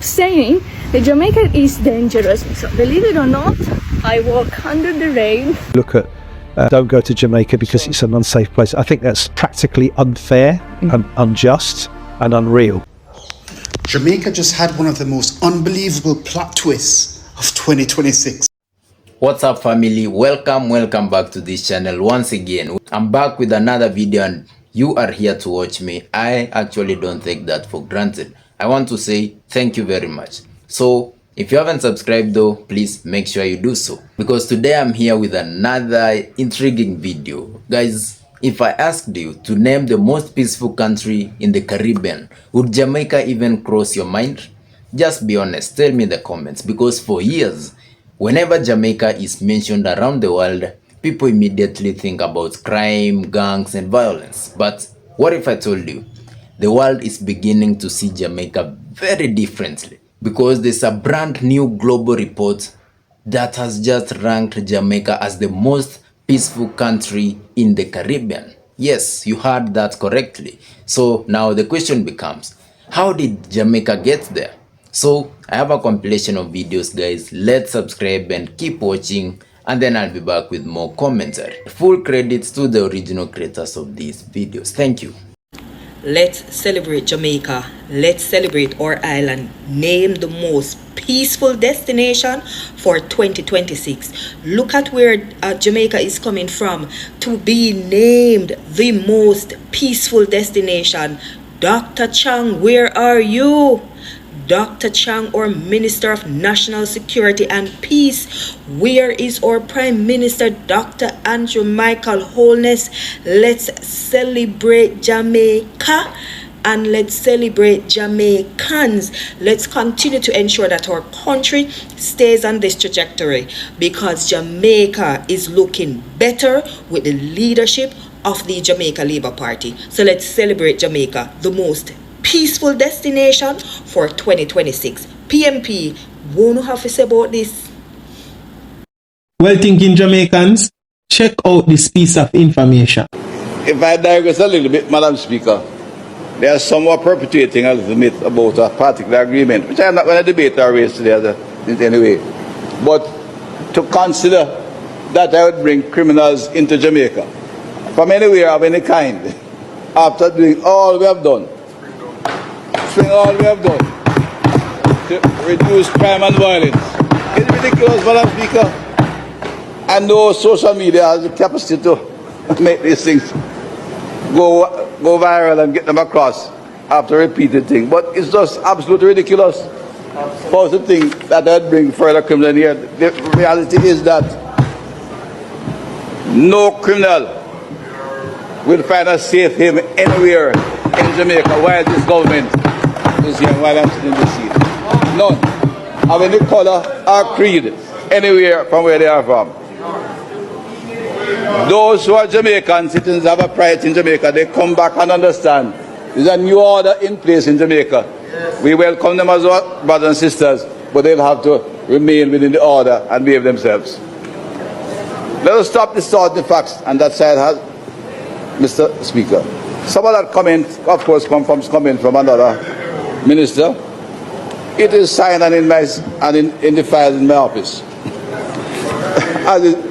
saying that Jamaica is dangerous. So believe it or not, I walk under the rain. Look at don't go to Jamaica because it's an unsafe place. I think that's practically unfair and unjust and unreal. Jamaica just had one of the most unbelievable plot twists of 2026. What's up, family? Welcome back to this channel once again. I'm back with another video and you are here to watch me. I actually don't take that for granted. I want to say thank you very much. So if you haven't subscribed though, please make sure you do so, because today I'm here with another intriguing video. Guys, if I asked you to name the most peaceful country in the Caribbean, would Jamaica even cross your mind? Just be honest, tell me in the comments, because for years, whenever Jamaica is mentioned around the world, people immediately think about crime, gangs, and violence. But what if I told you the world is beginning to see Jamaica very differently? Because there's a brand new global report that has just ranked Jamaica as the most peaceful country in the Caribbean. Yes, you heard that correctly. So now the question becomes, how did Jamaica get there? So I have a compilation of videos, guys. Let's subscribe and keep watching, and then I'll be back with more commentary. Full credits to the original creators of these videos. Thank you. Let's celebrate Jamaica. Let's celebrate our island. Name the most peaceful destination for 2026. Look at where Jamaica is coming from to be named the most peaceful destination. Dr. Chang, where are you? Dr. Chang, our Minister of National Security and Peace. Where is our Prime Minister, Dr. Andrew Michael Holness? Let's celebrate Jamaica and let's celebrate Jamaicans. Let's continue to ensure that our country stays on this trajectory, because Jamaica is looking better with the leadership of the Jamaica Labour Party. So let's celebrate Jamaica, the most peaceful destination for 2026. PMP, what do you have to say about this? Well thinking Jamaicans, check out this piece of information. If I digress a little bit, Madam Speaker, they are somewhat perpetuating a little myth about a particular agreement, which I'm not going to debate or raise today in any way. But to consider that I would bring criminals into Jamaica from anywhere of any kind, after doing all we have done, all we have done to reduce crime and violence. It's ridiculous, Madam Speaker. And no social media has the capacity to make these things go viral and get them across after repeated things. But it's just absolutely ridiculous for the thing that I'd bring further criminal in here. The reality is that no criminal will find a safe haven anywhere in Jamaica while this government is here, while I'm sitting in this seat. None of any color or creed anywhere from where they are from. Those who are Jamaican citizens have a pride in Jamaica. They come back and understand there's a new order in place in Jamaica. We welcome them as our brothers and sisters, but they'll have to remain within the order and behave themselves. Let us stop distorting the facts, and that side has, Mr. Speaker. Some of that comment, of course, comes from another minister. It is signed and in the files in my office,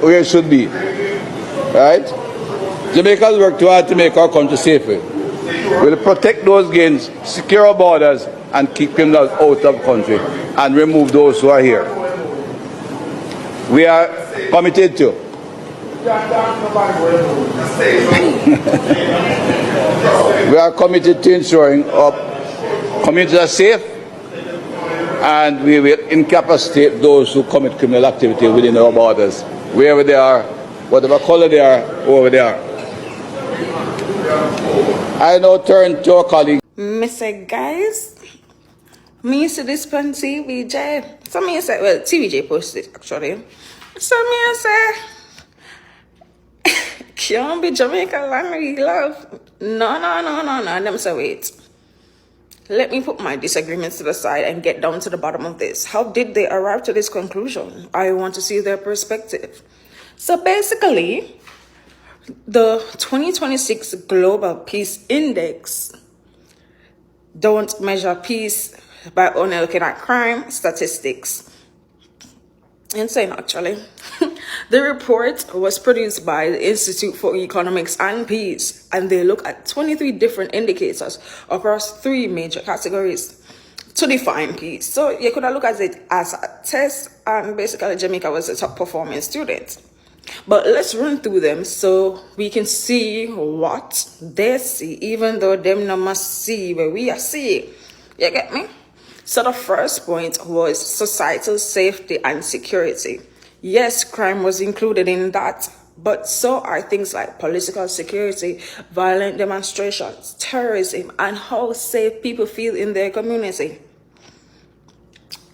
where it should be. Right? Jamaicans work too hard to make our country safer. We'll protect those gains, secure our borders, and keep criminals out of the country, and remove those who are here. We are committed to we are committed to ensuring our communities are safe, and we will incapacitate those who commit criminal activity within our borders, wherever they are, whatever color they are, whoever they are. I now turn to our colleague. Mr. Guys, me used to this on TVJ. So me say, well, TVJ posted actually. So me say, can't be Jamaica language love. No. Them say, wait. Let me put my disagreements to the side and get down to the bottom of this. How did they arrive to this conclusion? I want to see their perspective. So basically, the 2026 Global Peace Index don't measure peace by only looking at crime statistics. Insane, actually. The report was produced by the Institute for Economics and Peace, and they look at 23 different indicators across 3 major categories to define peace. So you could have looked at it as a test, and basically Jamaica was the top performing student. But let's run through them so we can see what they see, even though them no must see where we are seeing. You get me? So the first point was societal safety and security. Yes, crime was included in that, but so are things like political security, violent demonstrations, terrorism, and how safe people feel in their community.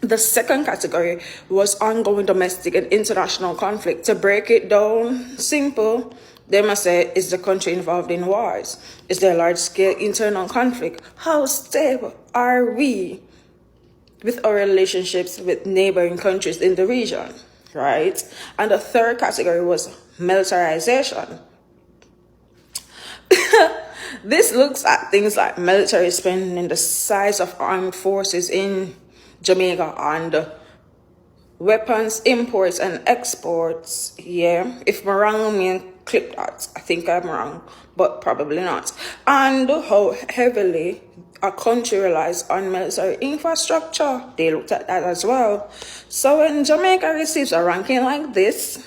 The second category was ongoing domestic and international conflict. To break it down simple, they must say, is the country involved in wars? Is there large-scale internal conflict? How stable are we with our relationships with neighboring countries in the region, right? And the third category was militarization. This looks at things like military spending, the size of armed forces in Jamaica, and weapons imports and exports. Yeah, if I'm wrong, me clip that. I think I'm wrong, but probably not. And how heavily a country relies on military infrastructure. They looked at that as well. So when Jamaica receives a ranking like this,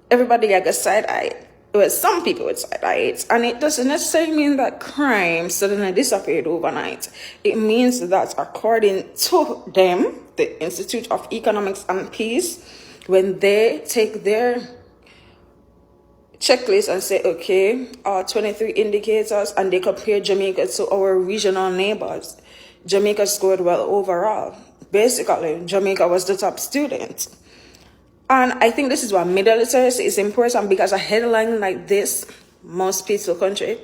everybody got a side-eye. Well, some people would side-eye it, and it doesn't necessarily mean that crime suddenly disappeared overnight. It means that according to them, the Institute of Economics and Peace, when they take their checklist and say, okay, 23 indicators, and they compare Jamaica to our regional neighbors, Jamaica scored well overall. Basically, Jamaica was the top student. And I think this is why middle literacy is important, because a headline like this, most peaceful country,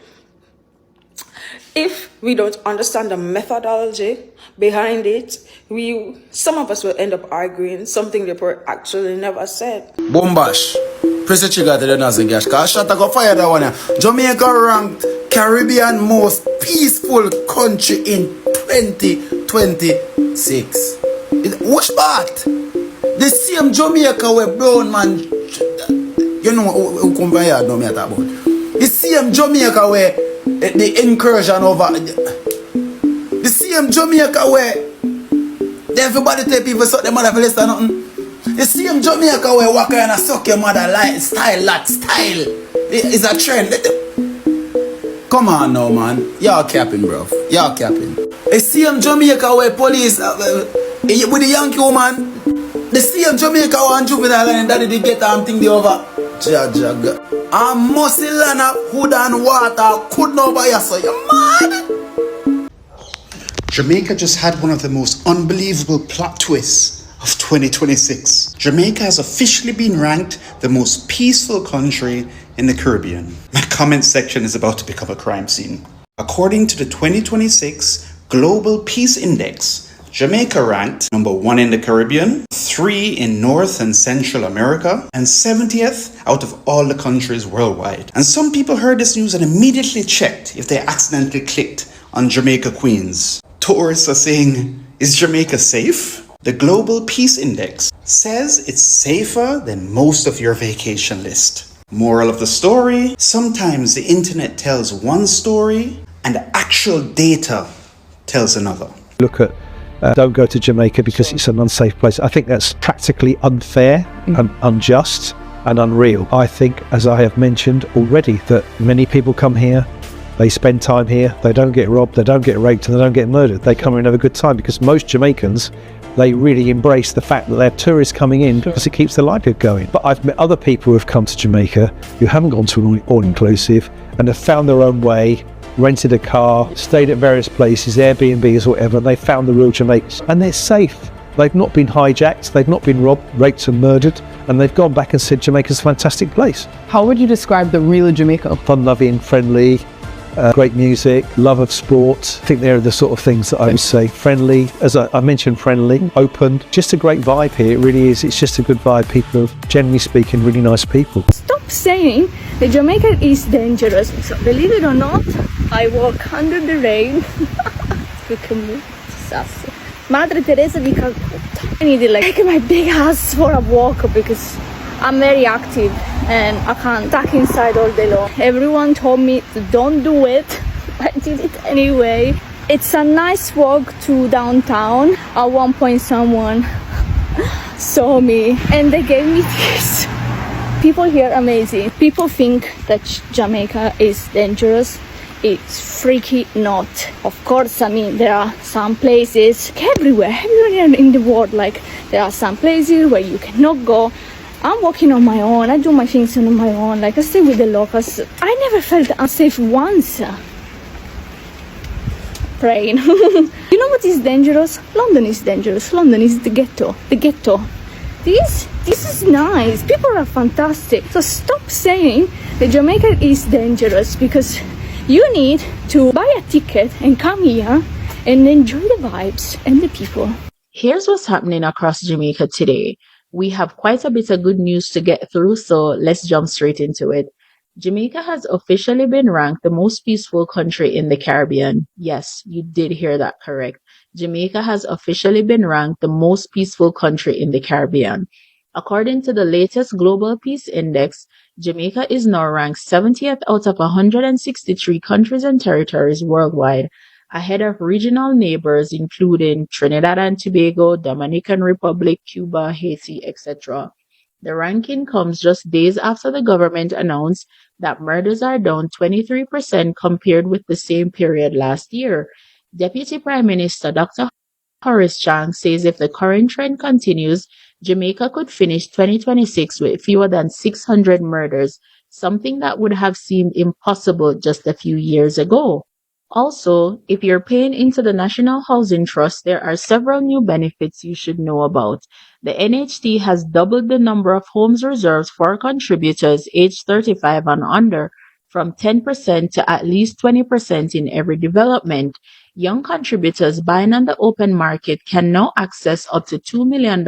if we don't understand the methodology behind it, some of us will end up arguing something the report actually never said. Bombash. Press the trigger to the nozzle gas, cause shot I go fire that one. Jamaica ranked Caribbean most peaceful country in 2026. What's that? The same Jamaica where brown man, you know who come from here, no me talk about. The same Jamaica where the incursion over, the same Jamaica where everybody tell people suck their mother for less than nothing. The same Jamaica where walk around and suck your mother like style, that style is a trend. Come on now, man. Y'all capping, bro. Y'all capping. The same Jamaica where police with the Yankee woman. The same Jamaica one juvenile and daddy they get thing the over. Jag. And Musselana hood and water could not buy us, so you mad? Jamaica just had one of the most unbelievable plot twists of 2026. Jamaica has officially been ranked the most peaceful country in the Caribbean. My comment section is about to become a crime scene. According to the 2026 Global Peace Index, Jamaica ranked number 1 in the Caribbean, 3 in North and Central America, and 70th out of all the countries worldwide. And some people heard this news and immediately checked if they accidentally clicked on Jamaica Queens. Tourists are saying, is Jamaica safe? The Global Peace Index says it's safer than most of your vacation list. Moral of the story, sometimes the internet tells one story and the actual data tells another. Look at don't go to Jamaica because it's an unsafe place. I think that's practically unfair and unjust and unreal. I think, as I have mentioned already, that many people come here, they spend time here, they don't get robbed, they don't get raped, and they don't get murdered. They come here and have a good time, because most Jamaicans, they really embrace the fact that they're tourists coming in because it keeps their livelihood going. But I've met other people who have come to Jamaica who haven't gone to an all-inclusive and have found their own way, rented a car, stayed at various places, Airbnbs or whatever, and they found the real Jamaicans. And they're safe. They've not been hijacked, they've not been robbed, raped and murdered, and they've gone back and said Jamaica's a fantastic place. How would you describe the real Jamaica? Fun-loving, friendly, great music, love of sport. I think they're the sort of things that I would say. Friendly, as I mentioned, friendly, open, just a great vibe here. It really is. It's just a good vibe. People are, generally speaking, really nice people. Stop saying that Jamaica is dangerous. So believe it or not, I walk under the rain to commute to Sasso. Madre Teresa di Calcutta. I need to take my big ass for a walk because I'm very active and I can't tuck inside all day long. Everyone told me to don't do it. I did it anyway. It's a nice walk to downtown. At one point someone saw me and they gave me this. People here are amazing. People think that Jamaica is dangerous. It's freaky not. Of course, I mean, there are some places everywhere in the world. Like, there are some places where you cannot go. I'm walking on my own. I do my things on my own. Like, I stay with the locals. I never felt unsafe once. Praying. You know what is dangerous? London is dangerous. London is the ghetto. The ghetto. This is nice. People are fantastic. So stop saying that Jamaica is dangerous, because you need to buy a ticket and come here and enjoy the vibes and the people. Here's what's happening across Jamaica today. We have quite a bit of good news to get through, so let's jump straight into it. Jamaica has officially been ranked the most peaceful country in the Caribbean. Yes, you did hear that correct. Jamaica has officially been ranked the most peaceful country in the Caribbean. According to the latest Global Peace Index, Jamaica is now ranked 70th out of 163 countries and territories worldwide, ahead of regional neighbors including Trinidad and Tobago, Dominican Republic, Cuba, Haiti, etc. The ranking comes just days after the government announced that murders are down 23% compared with the same period last year. Deputy Prime Minister Dr. Horace Chang says if the current trend continues, Jamaica could finish 2026 with fewer than 600 murders, something that would have seemed impossible just a few years ago. Also, if you're paying into the National Housing Trust, there are several new benefits you should know about. The NHT has doubled the number of homes reserved for contributors aged 35 and under, from 10% to at least 20% in every development. Young contributors buying on the open market can now access up to $2 million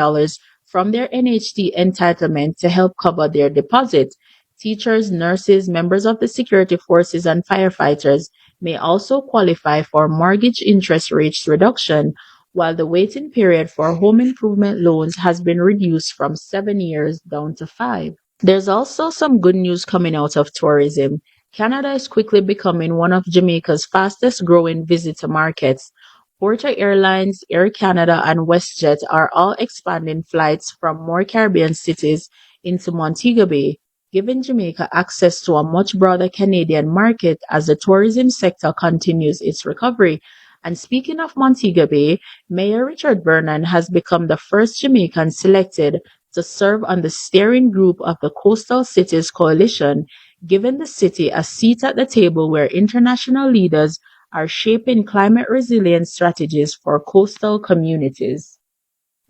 from their NHT entitlement to help cover their deposit. Teachers, nurses, members of the security forces, and firefighters may also qualify for mortgage interest rates reduction, while the waiting period for home improvement loans has been reduced from 7 years down to 5. There's also some good news coming out of tourism. Canada is quickly becoming one of Jamaica's fastest growing visitor markets. Porter Airlines, Air Canada, and WestJet are all expanding flights from more Caribbean cities into Montego Bay, giving Jamaica access to a much broader Canadian market as the tourism sector continues its recovery. And speaking of Montego Bay, Mayor Richard Vernon has become the first Jamaican selected to serve on the steering group of the Coastal Cities Coalition, giving the city a seat at the table where international leaders are shaping climate resilience strategies for coastal communities.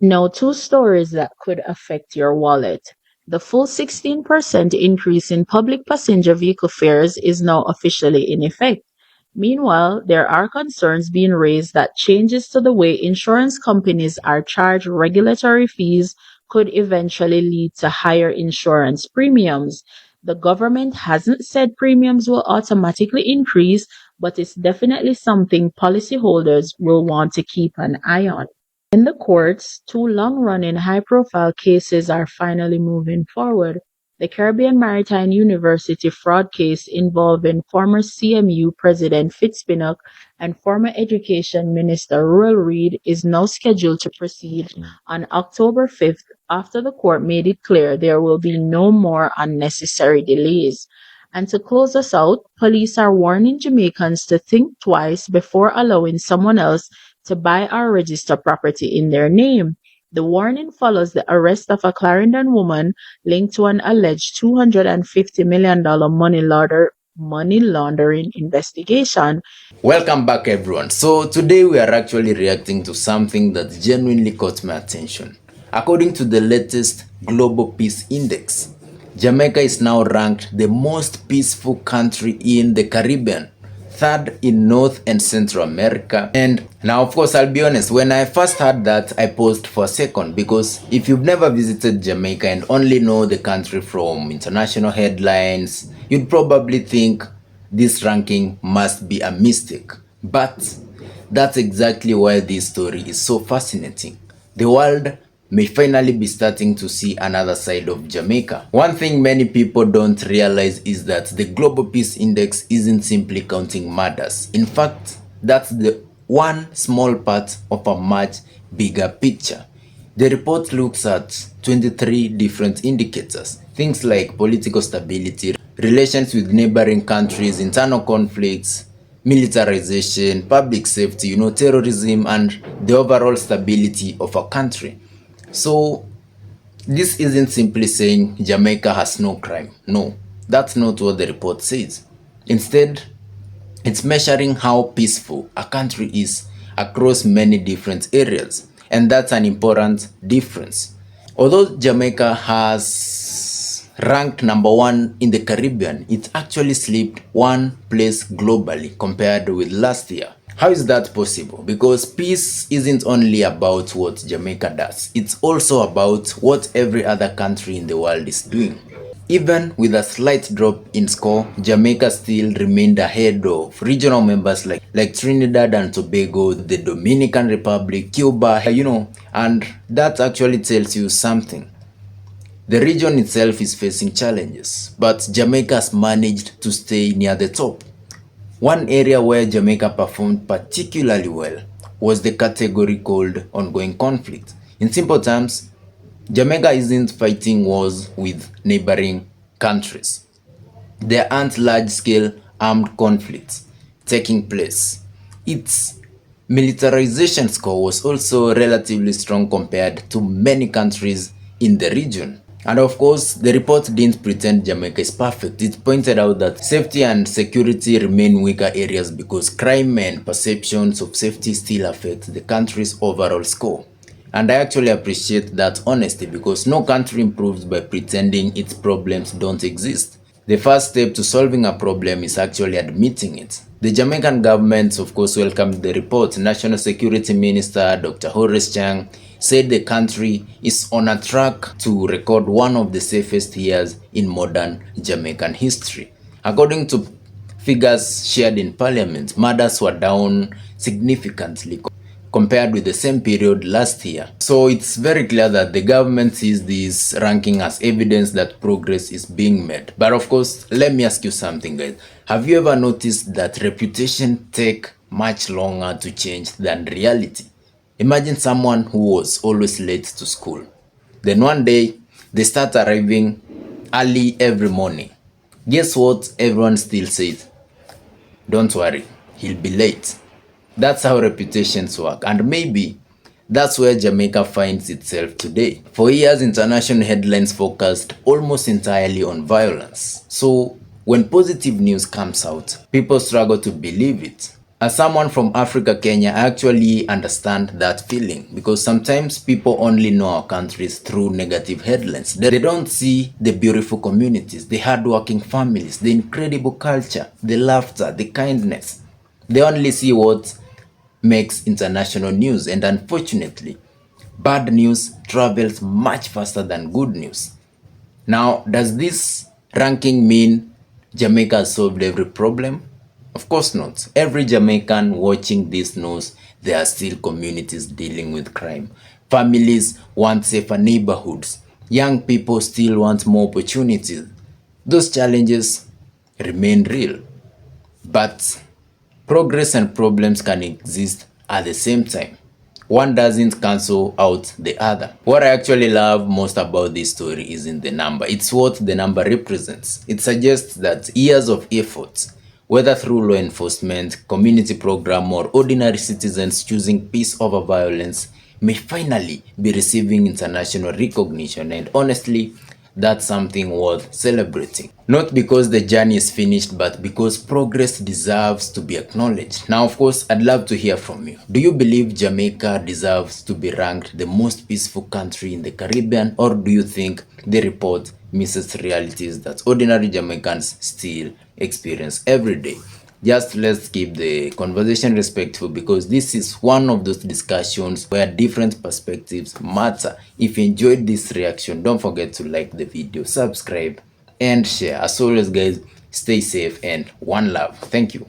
Now, two stories that could affect your wallet. The full 16% increase in public passenger vehicle fares is now officially in effect. Meanwhile, there are concerns being raised that changes to the way insurance companies are charged regulatory fees could eventually lead to higher insurance premiums. The government hasn't said premiums will automatically increase, but it's definitely something policyholders will want to keep an eye on. In the courts, two long-running high-profile cases are finally moving forward. The Caribbean Maritime University fraud case involving former CMU President Fitzpinnock and former Education Minister Ruel Reid is now scheduled to proceed on October 5th after the court made it clear there will be no more unnecessary delays. And to close us out, police are warning Jamaicans to think twice before allowing someone else to buy or register property in their name. The warning follows the arrest of a Clarendon woman linked to an alleged $250 million money laundering investigation. Welcome back, everyone. So today we are actually reacting to something that genuinely caught my attention. According to the latest Global Peace Index, Jamaica is now ranked the most peaceful country in the Caribbean, third in North and Central America. And now, of course, I'll be honest, when I first heard that, I paused for a second, because if you've never visited Jamaica and only know the country from international headlines, you'd probably think this ranking must be a mistake. But that's exactly why this story is so fascinating. The world may finally be starting to see another side of Jamaica. One thing many people don't realize is that the Global Peace Index isn't simply counting murders. In fact, that's the one small part of a much bigger picture. The report looks at 23 different indicators, things like political stability, relations with neighboring countries, internal conflicts, militarization, public safety, terrorism, and the overall stability of a country. So this isn't simply saying Jamaica has no crime. No, that's not what the report says. Instead, it's measuring how peaceful a country is across many different areas, and that's an important difference. Although Jamaica has ranked number 1 in the Caribbean, it actually slipped one place globally compared with last year. How is that possible? Because peace isn't only about what Jamaica does, it's also about what every other country in the world is doing. Even with a slight drop in score, Jamaica still remained ahead of regional members like Trinidad and Tobago, the Dominican Republic, Cuba, and that actually tells you something. The region itself is facing challenges, but Jamaica has managed to stay near the top. One area where Jamaica performed particularly well was the category called ongoing conflict. In simple terms, Jamaica isn't fighting wars with neighboring countries. There aren't large-scale armed conflicts taking place. Its militarization score was also relatively strong compared to many countries in the region. And of course, the report didn't pretend Jamaica is perfect. It pointed out that safety and security remain weaker areas because crime and perceptions of safety still affect the country's overall score. And I actually appreciate that honesty because no country improves by pretending its problems don't exist. The first step to solving a problem is actually admitting it. The Jamaican government, of course, welcomed the report. National Security Minister Dr. Horace Chang said the country is on a track to record one of the safest years in modern Jamaican history. According to figures shared in Parliament, murders were down significantly compared with the same period last year. So it's very clear that the government sees this ranking as evidence that progress is being made. But of course, let me ask you something, guys. Have you ever noticed that reputation take much longer to change than reality? Imagine someone who was always late to school. Then one day, they start arriving early every morning. Guess what everyone still says? Don't worry, he'll be late. That's how reputations work, and maybe that's where Jamaica finds itself today. For years, international headlines focused almost entirely on violence. So when positive news comes out, people struggle to believe it. As someone from Africa, Kenya, I actually understand that feeling because sometimes people only know our countries through negative headlines. They don't see the beautiful communities, the hardworking families, the incredible culture, the laughter, the kindness. They only see what makes international news, and unfortunately, bad news travels much faster than good news. Now, does this ranking mean Jamaica has solved every problem? Of course not. Every Jamaican watching this knows there are still communities dealing with crime. Families want safer neighborhoods. Young people still want more opportunities. Those challenges remain real. But progress and problems can exist at the same time. One doesn't cancel out the other. What I actually love most about this story isn't the number. It's what the number represents. It suggests that years of efforts, whether through law enforcement, community program, or ordinary citizens choosing peace over violence, may finally be receiving international recognition. And honestly, that's something worth celebrating. Not because the journey is finished, but because progress deserves to be acknowledged. Now, of course, I'd love to hear from you. Do you believe Jamaica deserves to be ranked the most peaceful country in the Caribbean, or do you think the report misses realities that ordinary Jamaicans still experience every day? Just let's keep the conversation respectful because this is one of those discussions where different perspectives matter. If you enjoyed this reaction, don't forget to like the video, subscribe, and share. As always, guys, stay safe and one love. Thank you.